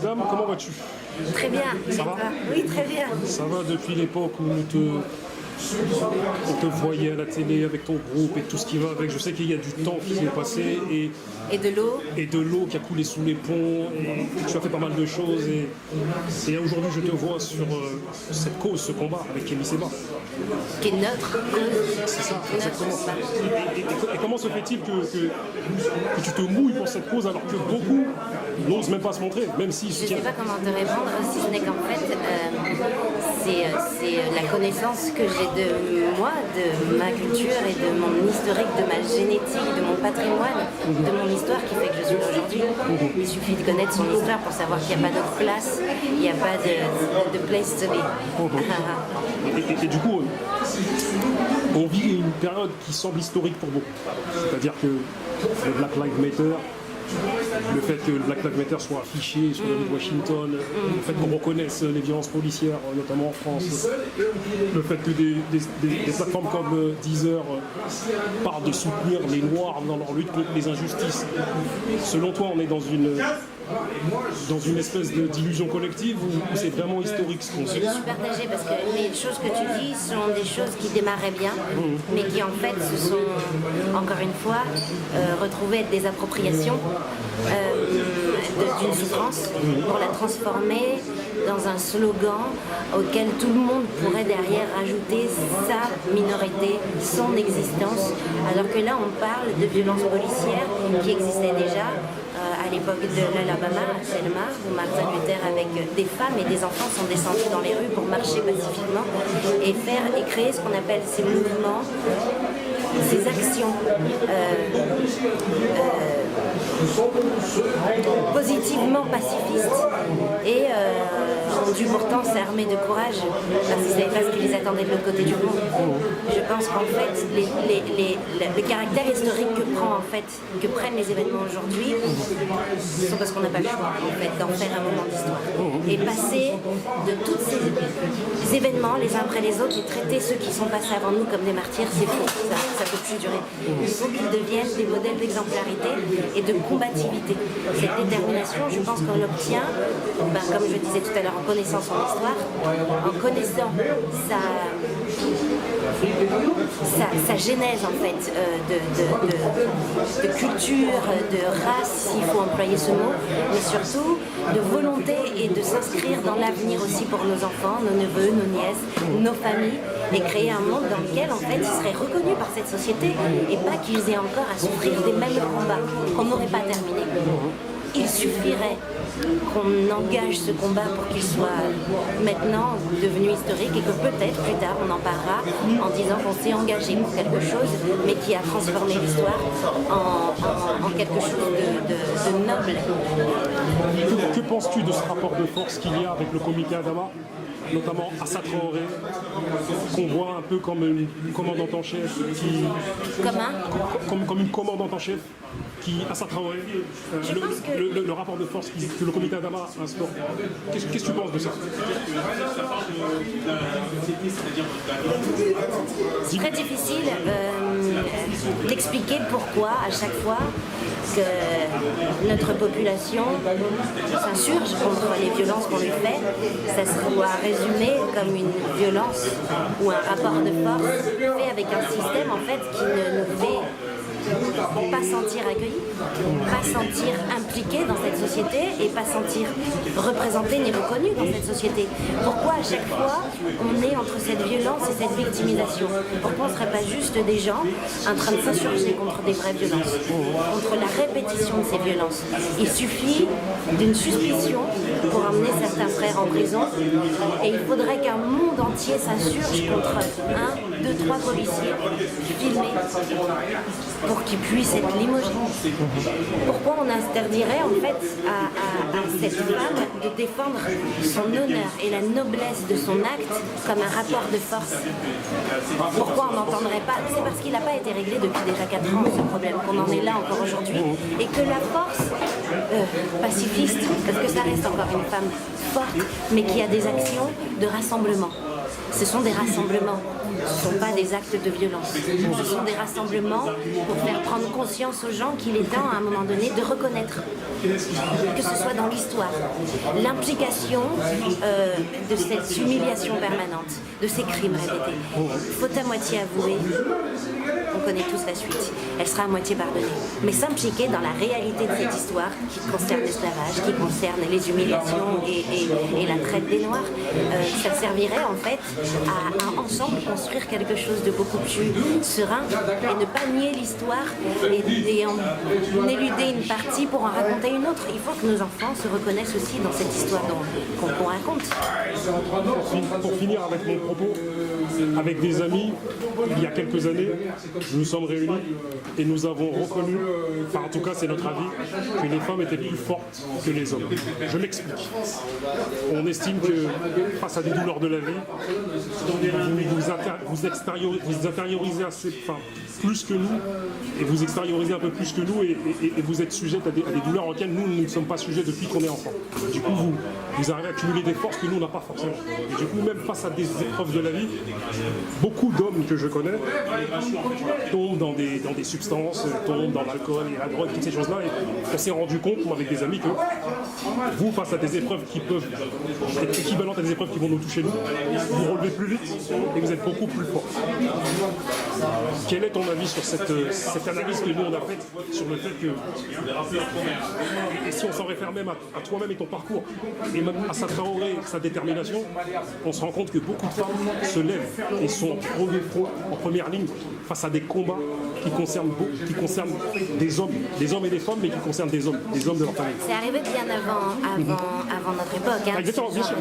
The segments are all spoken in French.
Dame, comment vas-tu? Très bien. Ça va? Oui, très bien. Ça va depuis l'époque où on te voyait à la télé avec ton groupe et tout ce qui va avec. Je sais qu'il y a du temps qui s'est passé Et de l'eau. et de l'eau qui a coulé sous les ponts. Et tu as fait pas mal de choses. Et aujourd'hui, je te vois sur cette cause, ce combat avec Kémy Séba. Qui est notre cause. C'est ça, Notre exactement. combat. Et comment se fait-il que tu te mouilles pour cette cause alors que beaucoup n'osent même pas se montrer, même s'ils Je ne sais soutiennent? pas comment te répondre, si ce n'est qu'en fait, c'est la connaissance que j'ai de moi, de ma culture et de mon historique, de ma génétique, de mon patrimoine, de mon histoire qui fait que je suis là aujourd'hui. Il suffit de connaître son histoire pour savoir qu'il n'y a pas d'autre place, il n'y a pas de place to be. Et du coup, on vit une période qui semble historique pour beaucoup. C'est-à-dire que le Black Lives Matter, le fait que le Black Lives Matter soit affiché sur la rue de Washington, le fait qu'on reconnaisse les violences policières, notamment en France, le fait que des plateformes comme Deezer parlent de soutenir les Noirs dans leur lutte contre les injustices. Selon toi, on est dans une espèce d'illusion collective ou c'est vraiment historique ce qu'on Je fait? suis partagée parce que les choses que tu dis sont des choses qui démarraient bien, mais qui en fait se sont, encore une fois, retrouvées être des appropriations d'une souffrance pour la transformer dans un slogan auquel tout le monde pourrait derrière rajouter sa minorité, son existence, alors que là on parle de violences policières qui existaient déjà à l'époque de l'Alabama, à Selma, où Martin Luther avec des femmes et des enfants sont descendus dans les rues pour marcher pacifiquement et créer ce qu'on appelle ces mouvements, ces actions positivement pacifistes et ont dû pourtant s'armer de courage parce qu'ils ne savaient pas ce qui les attendait de l'autre côté du monde. Je pense qu'en fait, le caractère historique que prennent les événements aujourd'hui, sont parce qu'on n'a pas le choix en fait d'en faire un moment d'histoire. Et passer de tous ces événements les uns après les autres et traiter ceux qui sont passés avant nous comme des martyrs, c'est faux. Ça peut plus durer. Il faut qu'ils deviennent des modèles d'exemplarité et de combativité. Cette détermination, je pense qu'on l'obtient, comme je disais tout à l'heure, en connaissant son histoire, en connaissant sa genèse en fait de culture, de race, s'il faut employer ce mot, mais surtout de volonté et de s'inscrire dans l'avenir aussi pour nos enfants, nos neveux, nos nièces, nos familles, et créer un monde dans lequel en fait ils seraient reconnus par cette société et pas qu'ils aient encore à souffrir des mêmes combats qu'on n'aurait pas terminé. Il suffirait qu'on engage ce combat pour qu'il soit maintenant devenu historique et que peut-être plus tard on en parlera en disant qu'on s'est engagé pour quelque chose mais qui a transformé l'histoire en quelque chose de noble. Que penses-tu de ce rapport de force qu'il y a avec le comité Adama, notamment Assa Traoré, qu'on voit un peu comme une commandante en chef comme une commandante en chef Assa Traoré, le rapport de force que le comité Adama instaure. Qu'est-ce que tu penses de ça? C'est très difficile d'expliquer pourquoi à chaque fois que notre population s'insurge contre les violences qu'on lui fait, ça se doit résumer comme une violence ou un rapport de force fait avec un système en fait qui ne nous fait pas sentir accueillis, pas sentir impliqués dans cette société et pas sentir représentés ni reconnus dans cette société. Pourquoi à chaque fois on est entre cette violence et cette victimisation? Pourquoi on ne serait pas juste des gens en train de s'insurger contre des vraies violences, contre la répétition de ces violences? Il suffit d'une suspicion pour emmener certains frères en prison et il faudrait qu'un monde entier s'insurge contre 1, 2, 3 policiers filmés pour qu'ils puissent être limogés. Pourquoi on interdirait en fait à cette femme de défendre son honneur et la noblesse de son acte comme un rapport de force? Pourquoi on n'entendrait pas? C'est parce qu'il n'a pas été réglé depuis déjà 4 ans ce problème, qu'on en est là encore aujourd'hui, et que la force pacifiste, parce que ça reste encore une femme forte, mais qui a des actions de rassemblement. Ce sont des rassemblements. ce ne sont pas des actes de violence. Ce sont des rassemblements pour faire prendre conscience aux gens qu'il est temps à un moment donné de reconnaître, que ce soit dans l'histoire, l'implication de cette humiliation permanente, de ces crimes répétés. Faute à moitié avouée, on connaît tous la suite. Elle sera à moitié pardonnée. Mais s'impliquer dans la réalité de cette histoire qui concerne l'esclavage, qui concerne les humiliations et la traite des Noirs, ça servirait en fait à ensemble construire quelque chose de beaucoup plus serein et ne pas nier l'histoire et en éluder une partie pour en raconter une autre. Il faut que nos enfants se reconnaissent aussi dans cette histoire qu'on raconte. Pour finir avec mon propos, avec des amis, il y a quelques années, nous nous sommes réunis et nous avons reconnu, enfin en tout cas c'est notre avis, que les femmes étaient plus fortes que les hommes. Je m'explique. On estime que face à des douleurs de la vie, vous intériorisez assez, enfin, plus que nous, et vous extériorisez un peu plus que nous, et vous êtes sujet à des douleurs auxquelles nous ne sommes pas sujets depuis qu'on est enfant. Du coup, vous arrivez à accumuler des forces que nous, on n'a pas forcément. Et du coup, même face à des épreuves de la vie, beaucoup d'hommes que je connais tombent dans des substances, tombent dans l'alcool et la drogue, toutes ces choses-là. Et on s'est rendu compte, moi, avec des amis, que vous, face à des épreuves qui peuvent être équivalentes à des épreuves qui vont nous toucher nous, vous relevez plus vite et vous êtes beaucoup plus fort. Quel est ton avis sur cette analyse que nous on a faite sur le fait que, et si on s'en réfère même à toi-même et ton parcours, et même à sa Traoré, sa détermination, on se rend compte que beaucoup de femmes se lèvent et sont en première ligne face à des combats qui concernent des hommes et des femmes, mais qui concernent des hommes de leur famille. C'est arrivé bien avant notre époque, hein, exactement, ce genre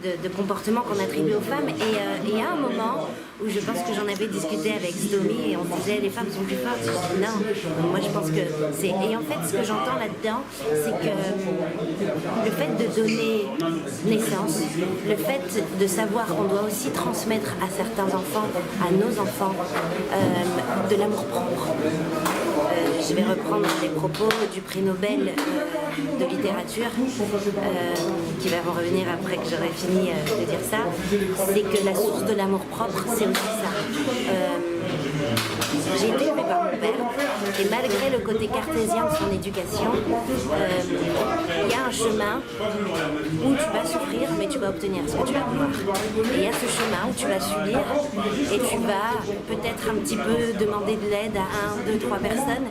de comportement qu'on attribue aux femmes. Et il y a un moment où je pense que j'en avais discuté avec Stomy et on disait les femmes sont plus fortes. Je dis non, moi je pense que c'est... Et en fait ce que j'entends là-dedans, c'est que le fait de donner naissance, le fait de savoir qu'on doit aussi transmettre à certains enfants, à nos enfants, de l'amour propre. Je vais reprendre les propos du prix Nobel de littérature, qui va me revenir après que j'aurai fini de dire ça. C'est que la source de l'amour propre, c'est aussi ça. J'ai été élevée par mon père et malgré le côté cartésien de son éducation, il y a un chemin où tu vas souffrir mais tu vas obtenir ce que tu vas vouloir. Et il y a ce chemin où tu vas subir et tu vas peut-être un petit peu demander de l'aide à 1, 2, 3 personnes,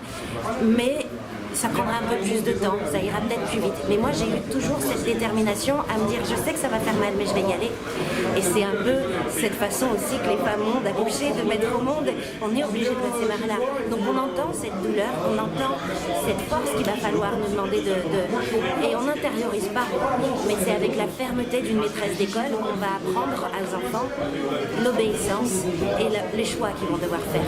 mais ça prendra un peu plus de temps, ça ira peut-être plus vite. Mais moi j'ai eu toujours cette détermination à me dire je sais que ça va faire mal mais je vais y aller. Et c'est un peu cette façon aussi que les femmes ont d'accoucher, de mettre au monde. On est obligé de passer par là. Donc on entend cette douleur, on entend cette force qu'il va falloir nous demander et on n'intériorise pas. Mais c'est avec la fermeté d'une maîtresse d'école qu'on va apprendre aux enfants l'obéissance et les choix qu'ils vont devoir faire.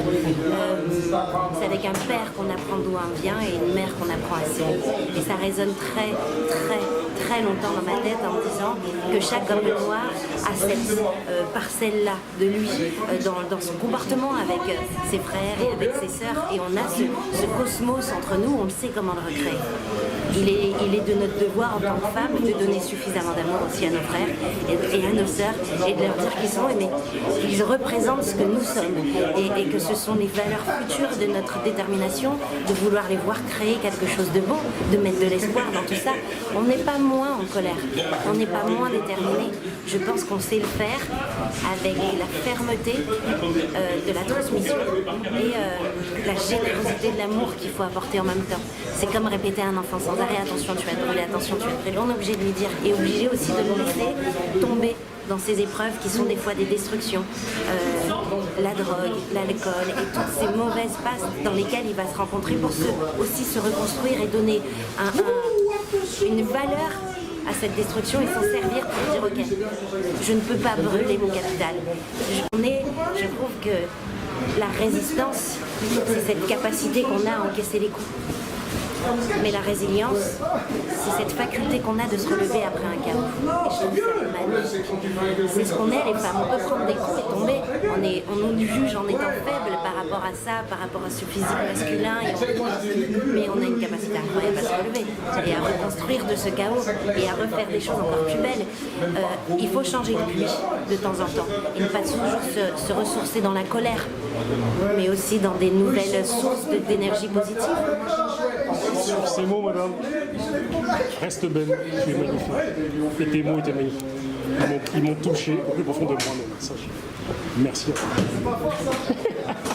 C'est avec un père qu'on apprend d'où on vient et une mère qu'on apprend à s'aimer. Et ça résonne très, très, très longtemps dans ma tête en me disant que chaque homme noir a cette parcelle-là de lui dans son comportement avec ses frères et avec ses sœurs. Et on a ce cosmos entre nous, on sait comment le recréer. Il est de notre devoir en tant que femme de donner suffisamment d'amour aussi à nos frères et à nos sœurs et de leur dire qu'ils sont aimés. Ils représentent ce que nous sommes et que ce sont les valeurs futures de notre détermination de vouloir les voir créer quelque chose de bon, de mettre de l'espoir dans tout ça. On n'est pas moins en colère, on n'est pas moins déterminé. Je pense qu'on sait le faire avec la fermeté de la transmission et la générosité de l'amour qu'il faut apporter en même temps. C'est comme répéter à un enfant sans arrêt, attention tu vas te brûler, attention tu vas te brûler. On est obligé de lui dire et obligé aussi de le laisser tomber dans ces épreuves qui sont des fois des destructions, la drogue, l'alcool et toutes ces mauvaises passes dans lesquelles il va se rencontrer pour aussi se reconstruire et donner une valeur à cette destruction et s'en servir pour dire ok, je ne peux pas brûler mon capital. Je trouve que la résistance, c'est cette capacité qu'on a à encaisser les coups. Mais la résilience, c'est cette faculté qu'on a de se relever après un chaos. Et je trouve ça magnifique. C'est ce qu'on est, les femmes. On peut prendre des coups et tomber. On nous juge en étant faible par rapport à ça, par rapport à ce physique masculin. Mais on a une capacité incroyable à se relever et à reconstruire de ce chaos et à refaire des choses encore plus belles. Il faut changer de puits de temps en temps et ne pas toujours se ressourcer dans la colère, mais aussi dans des nouvelles sources d'énergie positive. Sur ces mots, madame, reste belle, tu es magnifique. Et tes mots étaient magnifiques. Ils m'ont touché au plus profond de moi, sachez. Merci à vous.